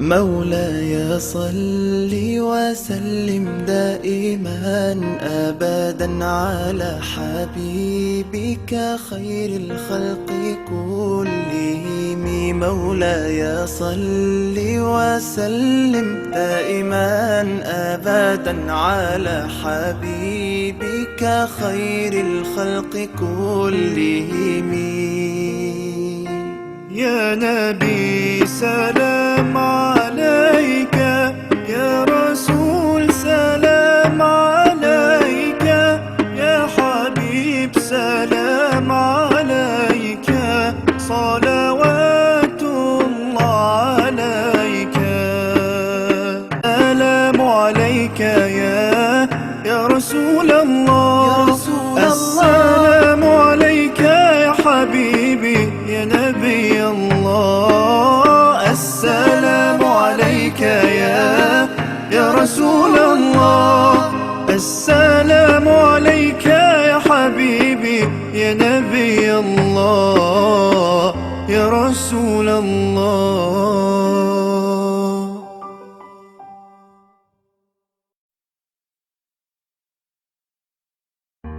مولاي صل وسلم دائما أبدا على حبيبك خير الخلق كلهم. مولاي صل وسلم دائما أبدا على حبيبك خير الخلق كلهم. يا نبي سلام عليك، يا رسول سلام عليك، يا حبيب سلام عليك، صلوات الله عليك. سلام عليك يا رسول الله، السلام عليك يا حبيبي يا نبي الله، السلام عليك يا رسول الله، السلام عليك يا حبيبي يا نبي الله يا رسول الله.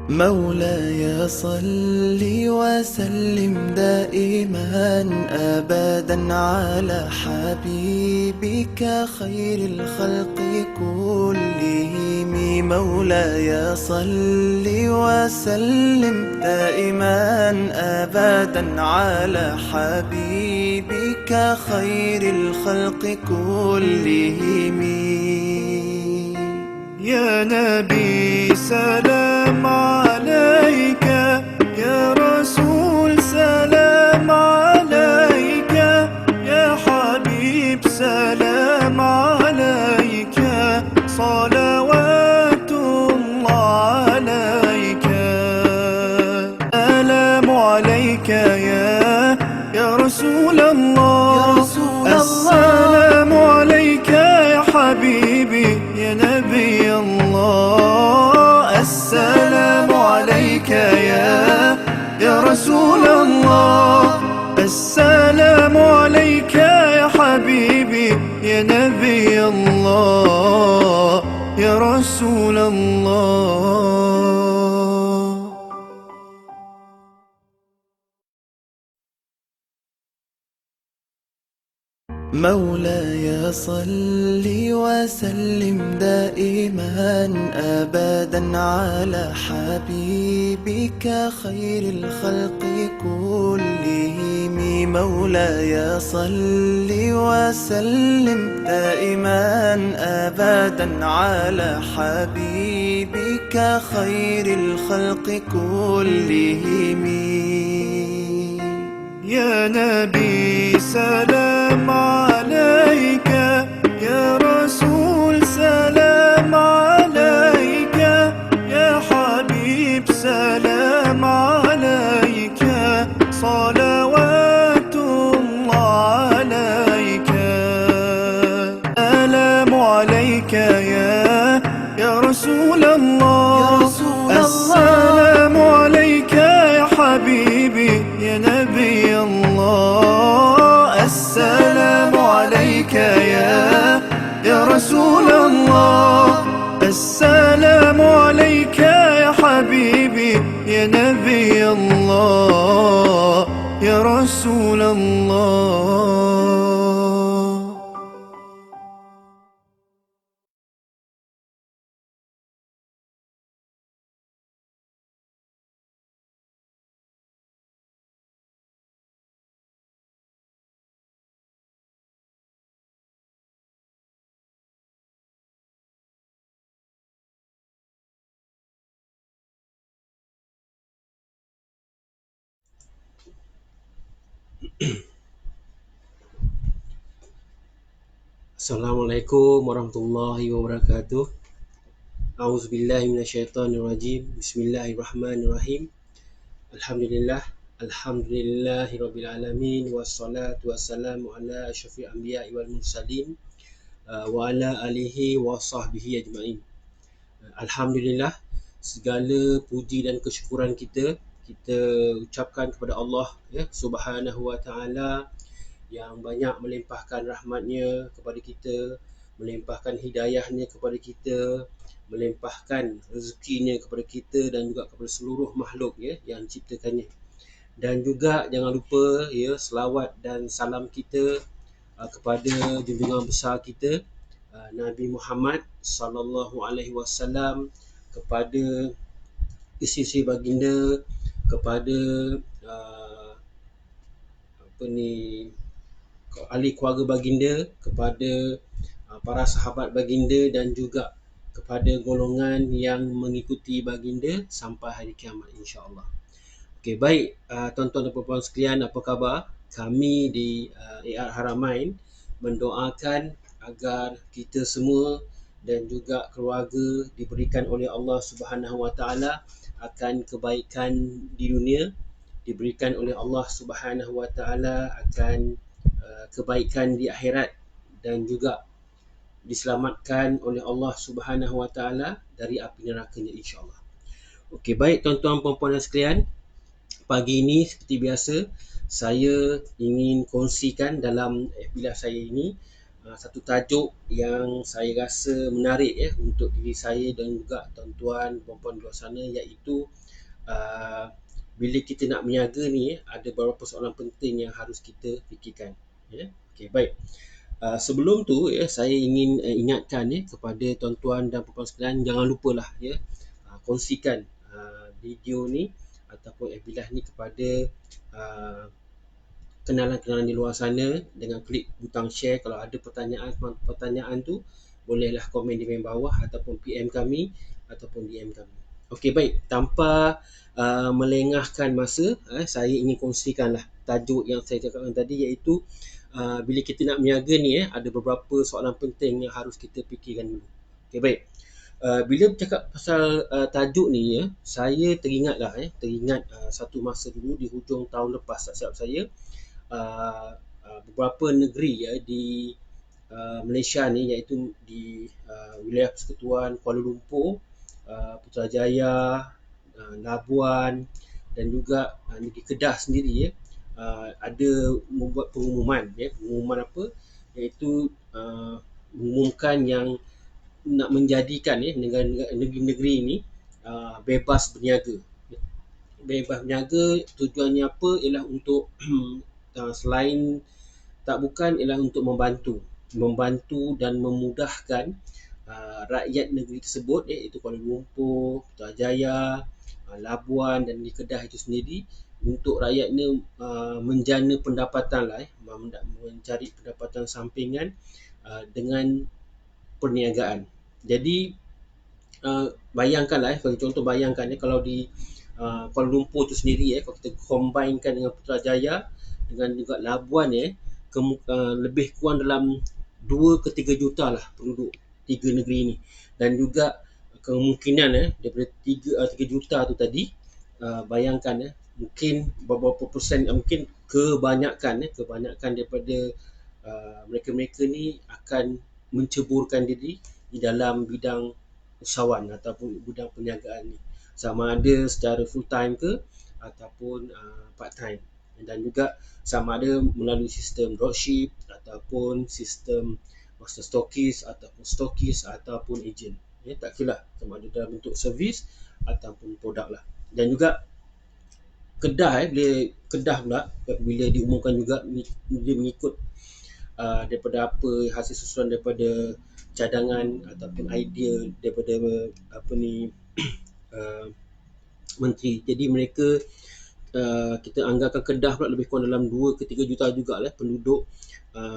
مولاي صل وسلم دائما أبدا على حبيبك خير الخلق كلهم. مولاي صل وسلم دائما أبدا على حبيبك خير الخلق كلهم. يا نبي سلام عليك، يا رسول سلام عليك، يا حبيب سلام عليك، صلوات الله عليك. سلام عليك يا رسول الله، السلام عليك يا حبيبي يا نبي الله، السلام عليك يا رسول الله، السلام عليك يا حبيبي يا نبي الله يا رسول الله. مولاي صل وسلم دائما أبدا على حبيبك خير الخلق كلهم. مولاي صل وسلم دائما أبدا على حبيبك خير الخلق كلهم. يا نبي سلام عليك، يا رسول سلام عليك، يا حبيب سلام عليك، صلوات الله عليك. سلام عليك يا رسول الله، السلام عليك يا حبيبي يا نبي الله، السلام عليك يا رسول الله، السلام عليك يا حبيبي يا نبي الله يا رسول الله. Assalamualaikum warahmatullahi wabarakatuh. A'udzubillahi minasyaitonirrajim. Bismillahirrahmanirrahim. Alhamdulillah, alhamdulillahirabbil alamin, wassalatu wassalamu ala asyrafil anbiya'i wal mursalin wa ala alihi wa sahbihi ajmain. Alhamdulillah, segala puji dan kesyukuran kita ucapkan kepada Allah Subhanahu wa taala yang banyak melimpahkan rahmatnya kepada kita, melimpahkan hidayahnya kepada kita, melimpahkan rezekinya kepada kita dan juga kepada seluruh makhluk ya yang ciptakannya. Dan juga jangan lupa ya selawat dan salam kita kepada junjungan besar kita Nabi Muhammad sallallahu alaihi wasallam, kepada isteri baginda, kepada uh, apa ni ahli keluarga baginda, kepada para sahabat baginda dan juga kepada golongan yang mengikuti baginda sampai hari kiamat insya-Allah. Okey, baik tuan-tuan dan puan-puan sekalian, apa khabar? Kami di AR Haramain mendoakan agar kita semua dan juga keluarga diberikan oleh Allah Subhanahu Wa Taala akan kebaikan di dunia, diberikan oleh Allah Subhanahu Wa Taala akan kebaikan di akhirat dan juga diselamatkan oleh Allah Subhanahu Wa Taala dari api nerakanya insya-Allah. Okey, baik tuan-tuan puan-puan sekalian, pagi ini seperti biasa saya ingin kongsikan dalam FB Live saya ini satu tajuk yang saya rasa menarik ya untuk diri saya dan juga tuan-tuan puan-puan di luar sana, iaitu bila kita nak berniaga ni ada beberapa soalan penting yang harus kita fikirkan ya. Okey, baik. Sebelum tu ya saya ingin ingatkan ya kepada tuan-tuan dan puan-puan sekalian, jangan lupalah ya kongsikan video ni ataupun FB Live ni kepada kenalan-kenalan di luar sana dengan klik butang share. Kalau ada pertanyaan tu bolehlah komen di bawah ataupun PM kami ataupun DM kami. Okey, baik, tanpa melengahkan masa, saya ingin kongsikanlah tajuk yang saya cakapkan tadi, iaitu bila kita nak berniaga ni ada beberapa soalan penting yang harus kita fikirkan dulu. Okey, baik. Bila bercakap pasal tajuk ni ya, saya teringat satu masa dulu di hujung tahun lepas, tak silap saya, beberapa negeri ya di Malaysia ni, iaitu di wilayah Persekutuan Kuala Lumpur, Putrajaya, Labuan dan juga negeri Kedah sendiri ya, ada membuat pengumuman apa, iaitu mengumumkan yang nak menjadikan negeri-negeri ini bebas berniaga. Bebas berniaga tujuannya apa? Ialah untuk selain ialah untuk membantu dan memudahkan rakyat negeri tersebut, iaitu Kuala Lumpur, Putrajaya, Labuan dan di Kedah itu sendiri, untuk rakyatnya menjana pendapatan mencari pendapatan sampingan dengan perniagaan. Jadi bayangkanlah, contoh bayangkan kalau di Kuala Lumpur tu sendiri kalau kita combinekan dengan Putrajaya dengan juga Labuan lebih kurang dalam 2 ke 3 juta lah penduduk tiga negeri ini, dan juga kemungkinan daripada 3 juta tu tadi, bayangkan mungkin beberapa persen, mungkin kebanyakan daripada mereka-mereka ni akan menceburkan diri di dalam bidang usahawan ataupun bidang perniagaan ni, sama ada secara full time ke ataupun part time, dan juga sama ada melalui sistem dropship ataupun sistem master stokis ataupun ejen, tak kira sama ada dalam bentuk servis ataupun produk lah. Dan juga Kedah bila diumumkan juga, dia mengikut daripada apa hasil susulan daripada cadangan ataupun idea daripada menteri. Jadi mereka kita anggarkan Kedah pula lebih kurang dalam 2 ke 3 juta jugalah penduduk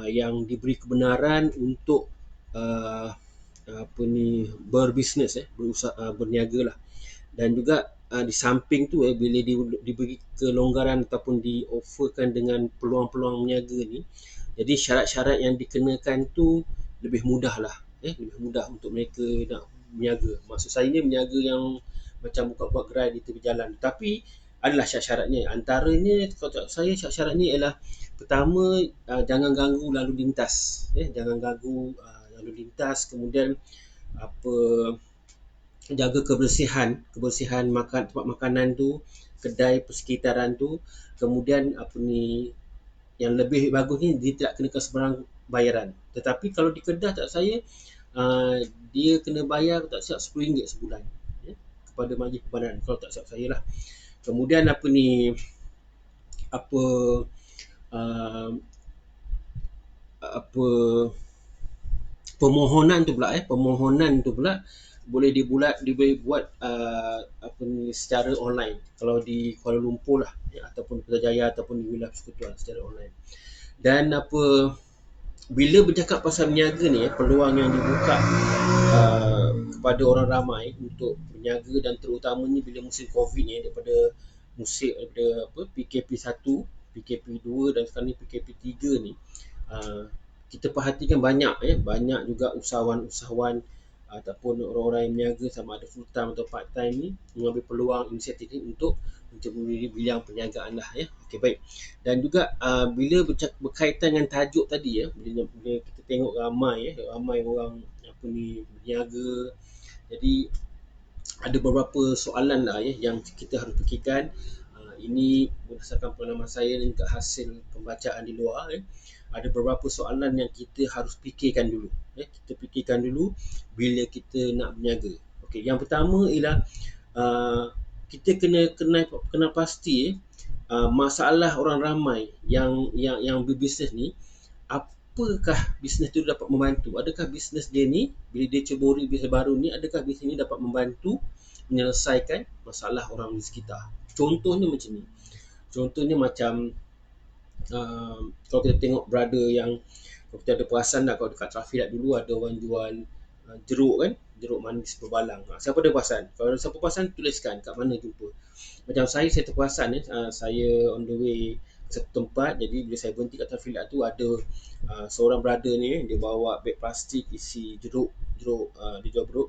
yang diberi kebenaran untuk berbisnes, berniaga lah. Dan juga di samping tu bila diberi kelonggaran ataupun dioferkan dengan peluang-peluang berniaga ni, jadi syarat-syarat yang dikenakan tu lebih mudah lah, lebih mudah untuk mereka nak berniaga. Maksud saya ni berniaga yang macam buka-buka gerai di tepi jalan, tapi adalah syarat-syaratnya. Antaranya kalau saya syarat-syaratnya ialah, pertama, jangan ganggu lalu lintas, lalu lintas. Kemudian jaga kebersihan tempat makanan tu, kedai persekitaran tu. Kemudian yang lebih bagus ni dia tidak kenakan sebarang bayaran. Tetapi kalau di Kedah tak saya dia kena bayar tak silap RM10 sebulan ya, kepada majlis perbandaran kalau tak silap saya lah. Kemudian apa ni apa uh, apa permohonan tu pula boleh boleh buat apa ni secara online kalau di Kuala Lumpur lah ya, ataupun Putrajaya ataupun di wilayah persekutuan secara online. Dan apa bila bercakap pasal berniaga ni peluang yang dibuka kepada orang ramai untuk berniaga dan terutamanya bila musim Covid ni daripada PKP 1, PKP 2 dan sekarang ni PKP 3 ni kita perhatikan banyak juga usahawan-usahawan ataupun orang-orang yang berniaga sama ada full time atau part time ni mengambil peluang inisiatif ni untuk menceburi bidang perniagaan lah ya. Okey, baik. Dan juga bila berkaitan dengan tajuk tadi ya, bila kita tengok ramai orang apa ni berniaga. Jadi ada beberapa soalan lah ya yang kita harus fikirkan. Ini berdasarkan pengalaman saya dan juga hasil pembacaan di luar ya. Ada beberapa soalan yang kita harus fikirkan dulu ya. Kita fikirkan dulu bila kita nak berniaga. Okey, yang pertama ialah kita kena pasti masalah orang ramai yang berbisnes ni, apakah bisnes tu dapat membantu? Adakah bisnes dia ni bila dia ceburi bisnes baru ni, adakah bisnes ni dapat membantu menyelesaikan masalah orang di sekitar? Contohnya macam ni. Contohnya macam kalau kita tengok brother yang kalau kita ada perasan dah, kalau dekat Trafilat dulu ada orang jual jeruk kan, jeruk manis berbalang. Siapa ada perasan? Kalau siapa perasan tuliskan kat mana jumpa. Macam saya terperasan saya on the way ke satu tempat, jadi bila saya berhenti kat Trafilat tu ada seorang brother ni dia bawa beg plastik isi jeruk dia jual jeruk.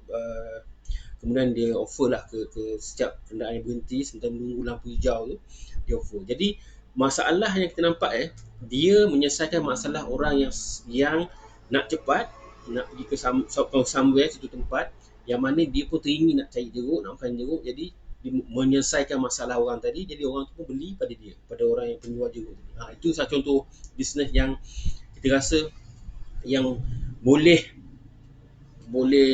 Kemudian dia offer lah ke setiap kenderaan yang berhenti sementara menunggu lampu hijau tu, dia offer. Jadi masalah yang kita nampak dia menyelesaikan masalah orang yang nak cepat nak pergi ke somewhere satu tempat yang mana dia pun teringin nak cari jeruk, nak makan jeruk, jadi dia menyelesaikan masalah orang tadi, jadi orang tu pun beli pada dia, pada orang yang penjual jeruk tadi. Itu satu contoh bisnes yang kita rasa yang boleh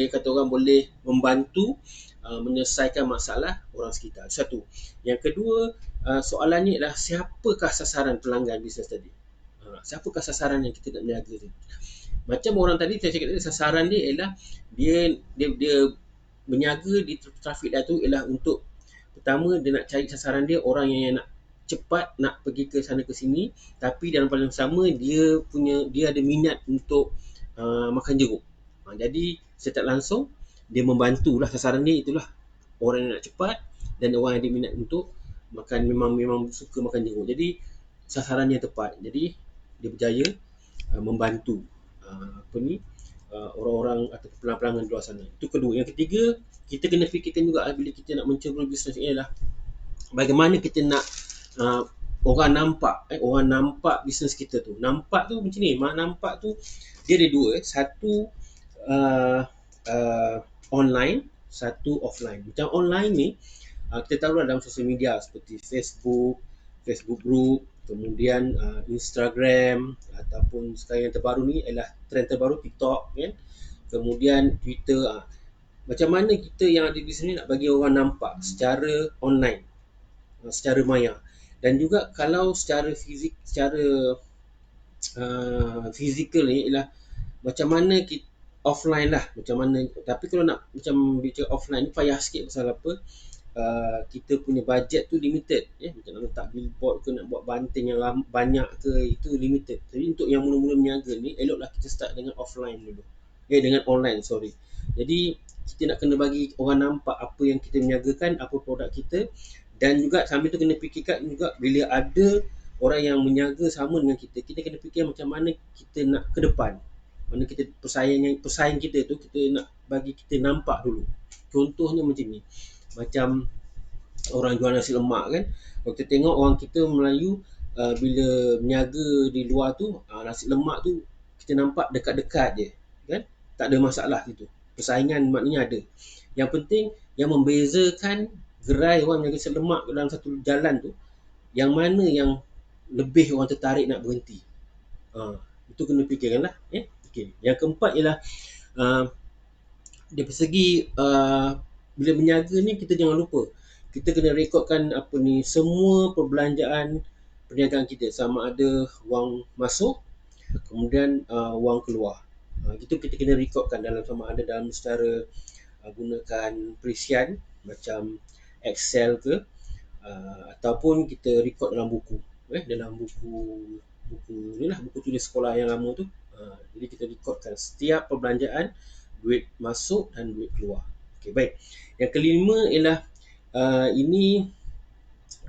kata orang boleh membantu menyelesaikan masalah orang sekitar. Satu. Yang kedua, soalannya adalah siapakah sasaran pelanggan bisnes tadi? Siapakah sasaran yang kita nak berniaga tadi? Macam orang tadi saya cakap tadi, sasaran dia ialah dia berniaga di trafik dah tu ialah untuk pertama dia nak cari sasaran dia orang yang nak cepat nak pergi ke sana ke sini, tapi dalam paling sama dia ada minat untuk makan jeruk. Jadi secara langsung dia membantulah sasaran dia itulah orang yang nak cepat dan orang yang ada minat untuk makan, memang suka makan jeruk. Jadi sasarannya tepat. Jadi dia berjaya membantu orang-orang atau pelanggan di luar sana. Itu kedua. Yang ketiga, kita kena fikirkan juga bila kita nak menceburi bisnes ini adalah bagaimana kita nak orang nampak bisnes kita tu. Nampak tu macam ni. Nampak tu dia ada dua. Satu online, satu offline. Macam online ni kita tahu dalam sosial media seperti Facebook group, kemudian Instagram, ataupun sekarang yang terbaru ni ialah trend terbaru TikTok kan. Kemudian Twitter. Macam mana kita yang ada di sini nak bagi orang nampak secara online, secara maya. Dan juga kalau secara fizikal ni ialah macam mana kita offline lah, macam mana. Tapi kalau nak macam bicara offline ni payah sikit pasal apa? Kita punya bajet tu limited ya. Macam nak letak billboard ke, nak buat banting yang banyak ke, itu limited. Jadi untuk yang mula-mula berniaga ni eloklah kita start dengan offline dulu. Dengan online, sorry. Jadi kita nak kena bagi orang nampak apa yang kita berniagakan, apa produk kita, dan juga sambil tu kena fikirkan juga bila ada orang yang berniaga sama dengan kita kena fikir macam mana kita nak ke depan. Mana kita pesaing kita tu kita nak bagi kita nampak dulu. Contohnya macam ni. Macam orang jual nasi lemak kan. Kalau kita tengok orang kita Melayu bila berniaga di luar tu, nasi lemak tu kita nampak dekat-dekat je kan. Tak ada masalah gitu. Persaingan maknanya ada. Yang penting yang membezakan gerai orang berniaga nasi lemak dalam satu jalan tu, yang mana yang lebih orang tertarik nak berhenti. Itu kena fikirkanlah. Okay. Yang keempat ialah uh, dari segi bila berniaga ni, kita jangan lupa kita kena rekodkan apa ni, semua perbelanjaan perniagaan kita, sama ada wang masuk, kemudian wang keluar. Itu kita kena rekodkan dalam, sama ada dalam secara gunakan perisian macam Excel ke, ataupun kita rekod dalam buku, dalam buku ni lah, buku tulis sekolah yang lama tu. Jadi kita rekodkan setiap perbelanjaan, duit masuk dan duit keluar. Okey, baik. Yang kelima ialah ini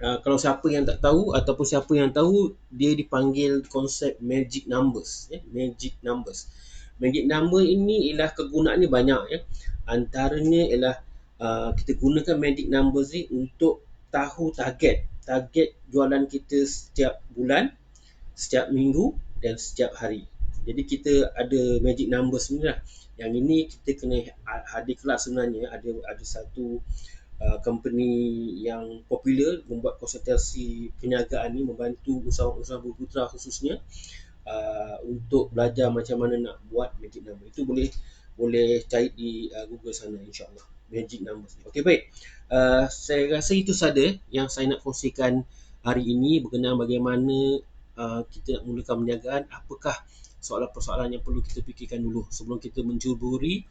kalau siapa yang tak tahu ataupun siapa yang tahu, dia dipanggil konsep magic numbers. Magic numbers. Magic number ini ialah kegunaannya banyak. Antaranya ialah kita gunakan magic numbers ni untuk tahu target jualan kita setiap bulan, setiap minggu dan setiap hari. Jadi kita ada magic numbers ni lah. Yang ini kita kena hadir kelas sebenarnya. Ada satu company yang popular membuat konsultasi perniagaan ni, membantu usahawan-usahawan berputra khususnya untuk belajar macam mana nak buat magic number. Itu boleh cari di Google sana, insyaAllah, magic numbers. Okey, baik. Saya rasa itu saja yang saya nak kongsikan hari ini berkenaan bagaimana kita nak mulakan perniagaan. Apakah soalan-persoalan yang perlu kita fikirkan dulu sebelum kita mencuburi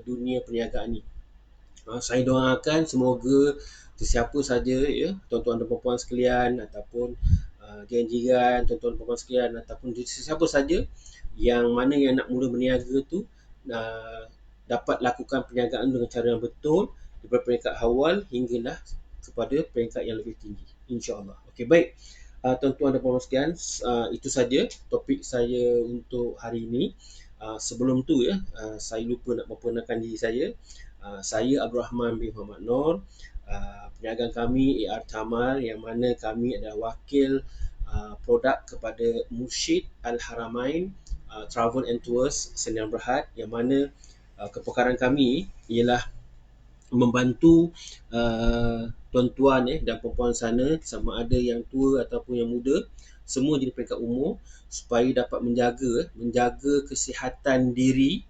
dunia perniagaan ni. Saya doakan semoga sesiapa saja, tuan-tuan dan puan-puan sekalian, ataupun jiran-jiran, tuan-tuan dan puan-puan sekalian, ataupun sesiapa saja yang mana yang nak mula berniaga tu dapat lakukan perniagaan dengan cara yang betul daripada peringkat awal hinggalah kepada peringkat yang lebih tinggi, insya-Allah. Okey, baik. Tuan-tuan dan puan-puan sekalian, itu saja topik saya untuk hari ini. Sebelum tu saya lupa nak memperkenalkan diri saya. Saya Abdul Rahman bin Muhammad Nur. Perniagaan kami AR Thamar, yang mana kami adalah wakil produk kepada Mursyid Al-Haramain Travel and Tours Sdn Bhd, yang mana keperkaran kami ialah membantu tuan-tuan dan perempuan sana, sama ada yang tua ataupun yang muda, semua jenis peringkat umur, supaya dapat menjaga kesihatan diri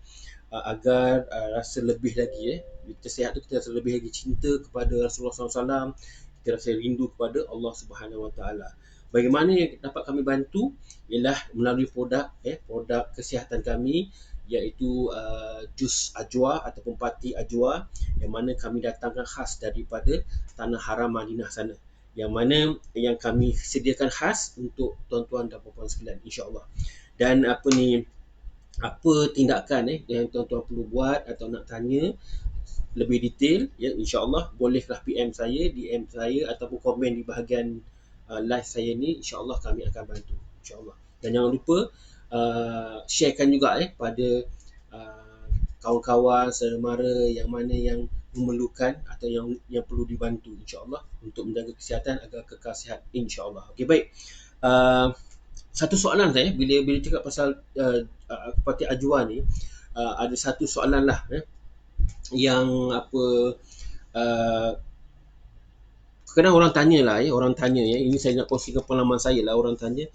agar rasa lebih lagi kita sihat tu, kita rasa lebih lagi cinta kepada Rasulullah SAW, kita rasa rindu kepada Allah Subhanahu Wa Taala. Bagaimana yang dapat kami bantu ialah melalui produk kesihatan kami, iaitu jus ajwa ataupun pati ajwa, yang mana kami datangkan khas daripada tanah haram Madinah sana, yang mana yang kami sediakan khas untuk tuan-tuan dan puan-puan sekalian, insya-Allah. Dan apa tindakan yang tuan-tuan perlu buat atau nak tanya lebih detail, insya-Allah bolehlah PM saya, DM saya, ataupun komen di bahagian live saya ni, insya-Allah kami akan bantu, insya-Allah. Dan jangan lupa sharekan juga pada kawan-kawan, saudara mara yang mana yang memerlukan atau yang perlu dibantu, insya-Allah, untuk menjaga kesihatan agar kekal sihat, insya-Allah. Okey, baik. Satu soalan saya bila cakap pasal pati ajwa ni, ada satu soalan lah yang kadang orang tanya ini saya nak kongsikan pengalaman saya lah. Orang tanya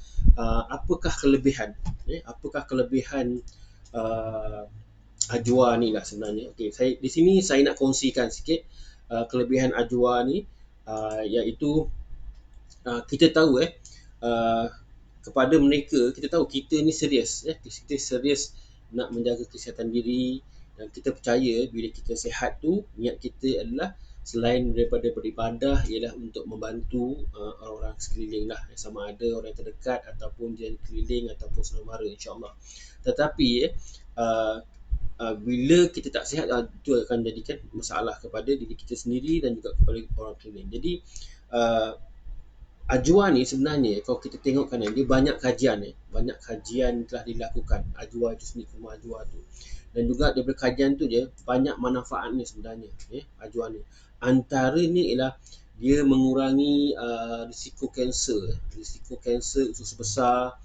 apakah kelebihan ajwa ni lah sebenarnya. Okey, di sini saya nak kongsikan sikit kelebihan ajwa ni, iaitu kita tahu kepada mereka, kita tahu kita ni serius, kita serius nak menjaga kesihatan diri, dan kita percaya bila kita sihat tu, niat kita adalah selain daripada beribadah ialah untuk membantu orang-orang sekeliling lah, sama ada orang terdekat ataupun jiran keliling ataupun saudara mara, insya-Allah. Tetapi bila kita tak sihat, itu akan menjadikan masalah kepada diri kita sendiri dan juga kepada orang keliling. Jadi ajwa ni sebenarnya kalau kita tengokkan dia banyak kajian telah dilakukan ajwa itu sendiri, kurma ajwa tu, dan juga daripada kajian tu je banyak manfaatnya sebenarnya ajwa ni. Antaranya ialah dia mengurangi risiko kanser usus besar.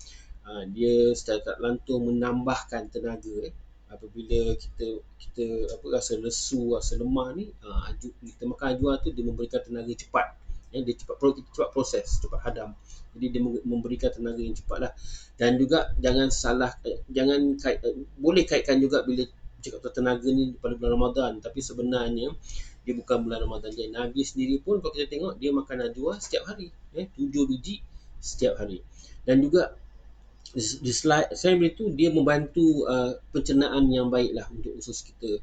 Dia secara tak langsung menambahkan tenaga apabila kita rasa lesu, rasa lemah ni, kita makan ajwa tu, dia memberikan tenaga cepat dia cepat proses, cepat hadam. Jadi dia memberikan tenaga yang cepat lah. Dan juga jangan boleh kaitkan juga bila cakap tentang tenaga ni pada bulan Ramadan, tapi sebenarnya dia bukan bulan Ramadan je. Nabi sendiri pun kalau kita tengok dia makan najwa setiap hari, 7 biji setiap hari. Dan juga di selain itu dia membantu pencernaan yang baik lah untuk usus kita.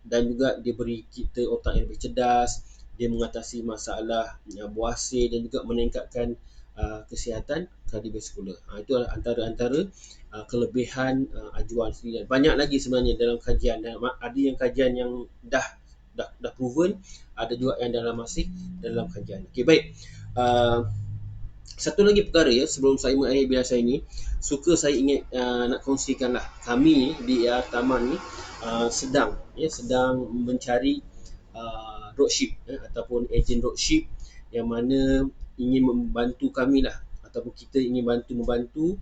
Dan juga dia beri kita otak yang lebih cerdas, dia mengatasi masalah buasir dan juga meningkatkan kesihatan kardiovaskular. Itu adalah antara kelebihan ajuan sendiri. Banyak lagi sebenarnya dalam kajian, ada yang kajian yang dah proven, ada juga yang masih dalam kajian. Okey, baik. Satu lagi perkara sebelum saya mengakhiri biasa ini, suka saya ingin nak kongsikan lah, kami di AR Taman ni sedang mencari dropship ataupun ejen dropship yang mana ingin membantu kami lah, ataupun kita ingin membantu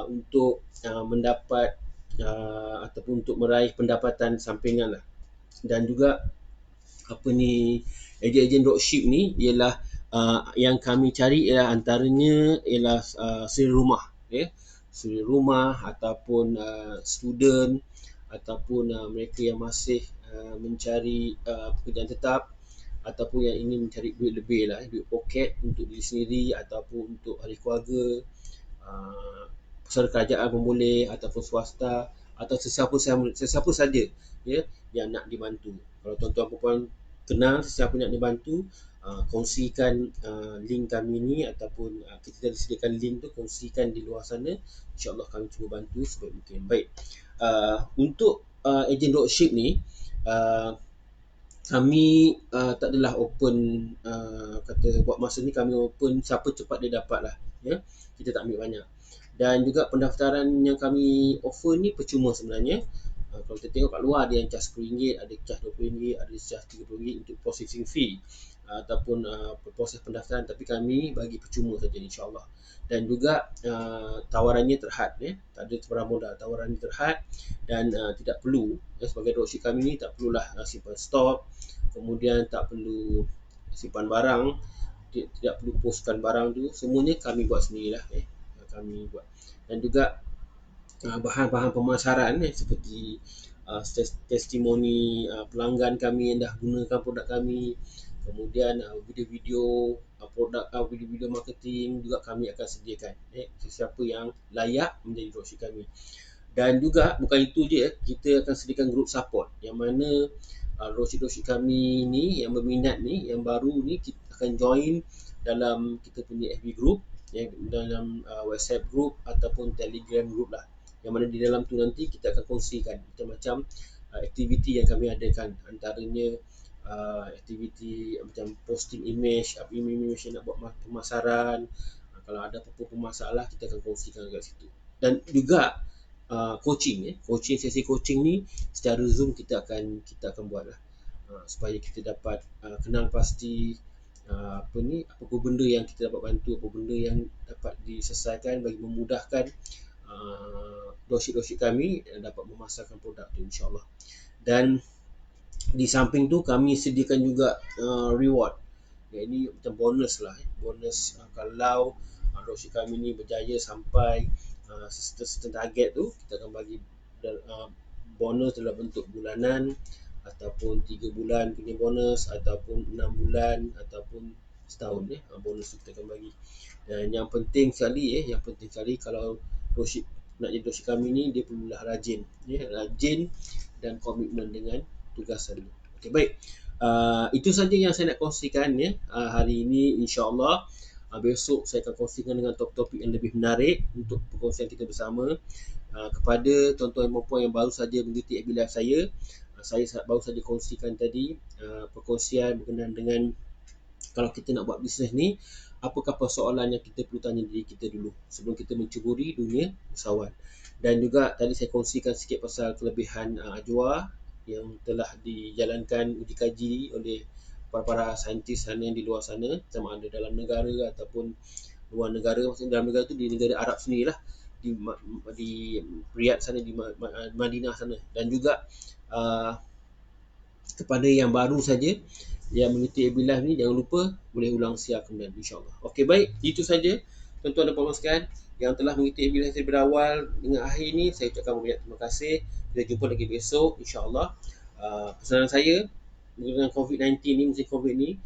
untuk mendapat ataupun untuk meraih pendapatan sampingan lah. Dan juga ejen-ejen dropship ni ialah yang kami cari ialah antaranya ialah suri rumah ataupun student ataupun mereka yang masih mencari pekerjaan tetap ataupun yang ingin mencari duit lebih lah, duit poket untuk diri sendiri ataupun untuk ahli keluarga, pesara kerajaan pun boleh ataupun swasta atau sesiapa saja yang nak dibantu. Kalau tuan-tuan perempuan kenal sesiapa nak dibantu, kongsikan link kami ni ataupun kita dah sediakan link tu, kongsikan di luar sana, insyaAllah kami cuba bantu sebaik mungkin. Baik, untuk ejen dropship ni kami tak adalah open, kata buat masa ni kami open siapa cepat dia dapat lah, kita tak ambil banyak. Dan juga pendaftaran yang kami offer ni percuma sebenarnya. Kalau kita tengok kat luar ada yang cas RM10, ada cas RM20, ada cas RM30 untuk processing fee ataupun proses pendaftaran, tapi kami bagi percuma saja insyaAllah. Dan juga tawarannya terhad, tak ada sebarang modal, tawarannya terhad dan tidak perlu, sebagai dropship kami ni tak perlulah simpan stok, kemudian tak perlu simpan barang, tidak perlu postkan barang tu, semuanya kami buat sendirilah, kami buat. Dan juga bahan-bahan pemasaran seperti testimoni pelanggan kami yang dah gunakan produk kami, kemudian video-video produk, video-video marketing juga kami akan sediakan sesiapa yang layak menjadi dropship kami. Dan juga bukan itu je, kita akan sediakan group support yang mana dropship kami ni yang berminat ni, yang baru ni, kita akan join dalam kita punya FB group, dalam WhatsApp group ataupun Telegram group lah, yang mana di dalam tu nanti kita akan kongsikan macam-macam aktiviti yang kami adakan, antaranya aktiviti macam posting image yang nak buat pemasaran. Kalau ada apa-apa masalah kita akan kongsikan kat situ. Dan juga sesi coaching ni secara Zoom kita akan buat lah, supaya kita dapat kenal pasti apa benda yang kita dapat bantu, apa benda yang dapat diselesaikan bagi memudahkan dropship kami dapat memasarkan produk tu insyaAllah. Dan di samping tu kami sediakan juga reward, ini macam bonus lah, bonus kalau dropship kami ni berjaya sampai certain target tu, kita akan bagi bonus dalam bentuk bulanan ataupun 3 bulan punya bonus ataupun 6 bulan ataupun setahun, bonus tu kita akan bagi. Dan yang penting sekali kalau nak jadi dropship kami ni, dia perlulah rajin dan komitmen dengan tugasan. Okey, baik. Itu saja yang saya nak kongsikan hari ini, insyaAllah. Besok saya akan kongsikan dengan topik-topik yang lebih menarik untuk perkongsian kita bersama. Kepada tuan-tuan dan puan yang baru saja mengikuti FB Live saya baru saja kongsikan tadi perkongsian berkenaan dengan kalau kita nak buat bisnes ni, apakah persoalan yang kita perlu tanya diri kita dulu sebelum kita menceburi dunia usahawan. Dan juga tadi saya kongsikan sikit pasal kelebihan Ajwa yang telah dijalankan uji kaji oleh para saintis sana yang di luar sana, sama ada dalam negara ataupun luar negara. Maksudnya dalam negara tu di negara Arab sendirilah, di Riyadh sana, di Madinah sana. Dan juga kepada yang baru saja yang mengikuti Abilah ni jangan lupa boleh ulang siar kemudian insya-Allah. Okey, baik, itu saja tuan-tuan dan puan-puan sekalian yang telah mengikuti Abilah daripada awal dengan akhir ni. Saya ucapkan banyak terima kasih. Kita jumpa lagi besok insya-Allah. Pesanan saya dengan COVID-19 ni, musim COVID ni,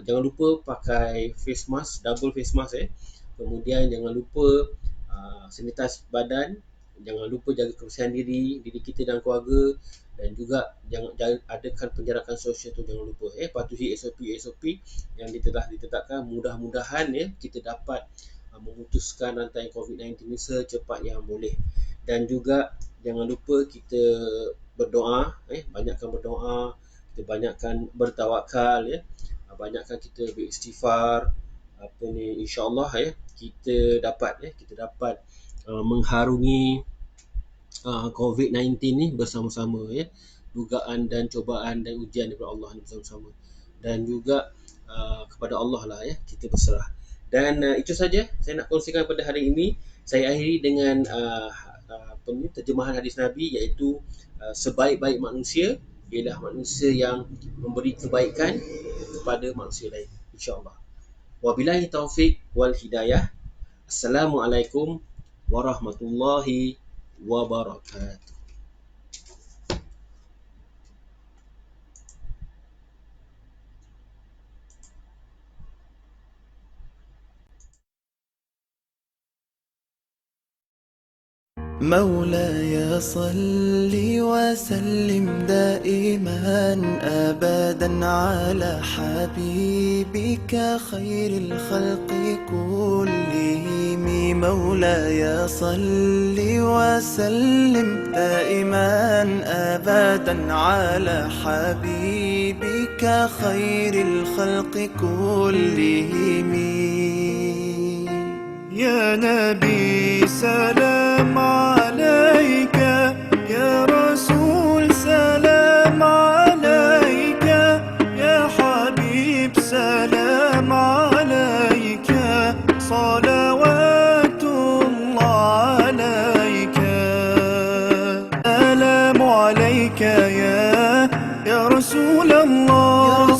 jangan lupa pakai face mask, double face mask Kemudian jangan lupa sanitize badan, jangan lupa jaga kebersihan diri kita dan keluarga, dan juga jangan adakan penjarakan sosial tu, jangan lupa patuhi SOP yang telah ditetapkan. Mudah-mudahan kita dapat memutuskan rantai COVID-19 ni secepat yang boleh. Dan juga jangan lupa kita berdoa, banyakkan berdoa, kita banyakkan bertawakal, banyakkan kita beristighfar, insya-Allah kita dapat mengharungi COVID-19 ni bersama-sama, dugaan dan cubaan dan ujian daripada Allah ni bersama-sama. Dan juga kepada Allah lah kita berserah. Dan itu saja saya nak kongsikan pada hari ini. Saya akhiri dengan terjemahan hadis Nabi, iaitu sebaik-baik manusia ialah manusia yang memberi kebaikan kepada manusia lain, insya-Allah. Wabillahi taufik wal hidayah. Assalamualaikum warahmatullahi wabarakatuh. مولاي صل وسلم دائما أبدا على حبيبك خير الخلق كلهم. مولاي صل وسلم دائما أبدا على حبيبك خير الخلق كلهم. يا نبي سلام عليك، يا رسول سلام عليك، يا حبيب سلام عليك، صلوات الله عليك. سلام عليك يا رسول الله،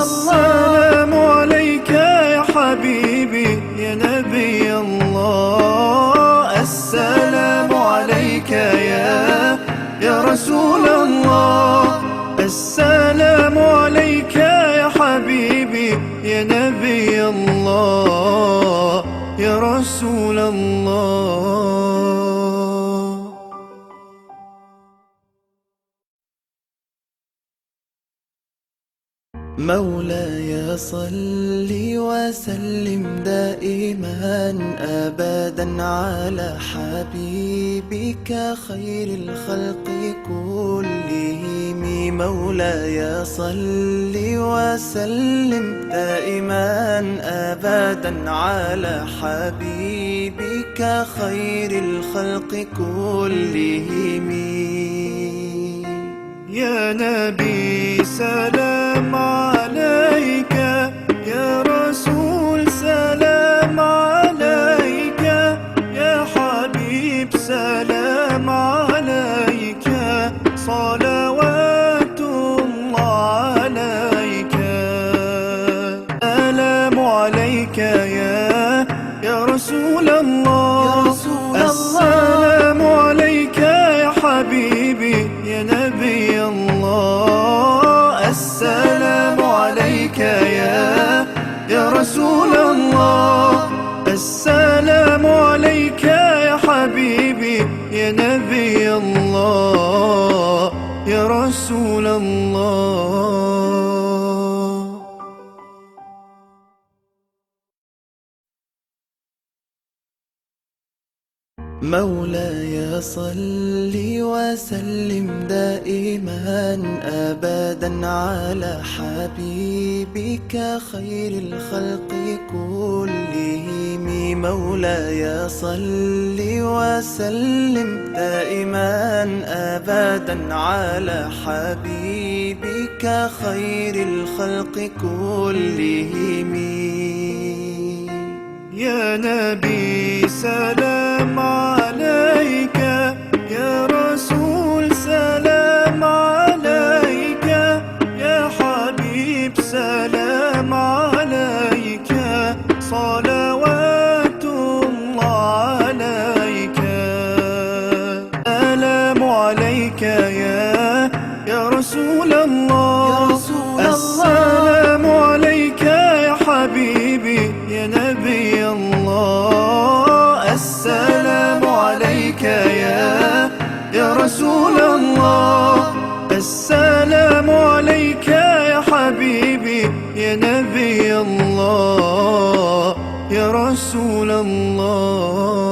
السلام عليك يا حبيبي يا نبي الله. السلام عليك يا رسول الله، السلام عليك يا حبيبي يا نبي الله يا رسول الله. مولاي صل وسلم دائما أبدا على حبيبك خير الخلق كلهم. مولاي صل وسلم دائما أبدا على حبيبك خير الخلق كلهم. يا نبي سلام عليك، يا رسول سلام عليك، يا حبيب سلام عليك، صلوات الله عليك. سلام عليك يا رسول الله، السلام عليك يا حبيبي يا نبي الله. السلام عليك يا رسول الله، السلام عليك يا حبيبي يا نبي الله يا رسول الله. مولاي صل وسلم دائما أبدا على حبيبك خير الخلق كلهم. مولاي صل وسلم دائما أبدا على حبيبك خير الخلق كلهم. يا نبي سلام عليك، يا رسول سلام عليك، يا حبيب سلام حبيبي يا نبي الله يا رسول الله.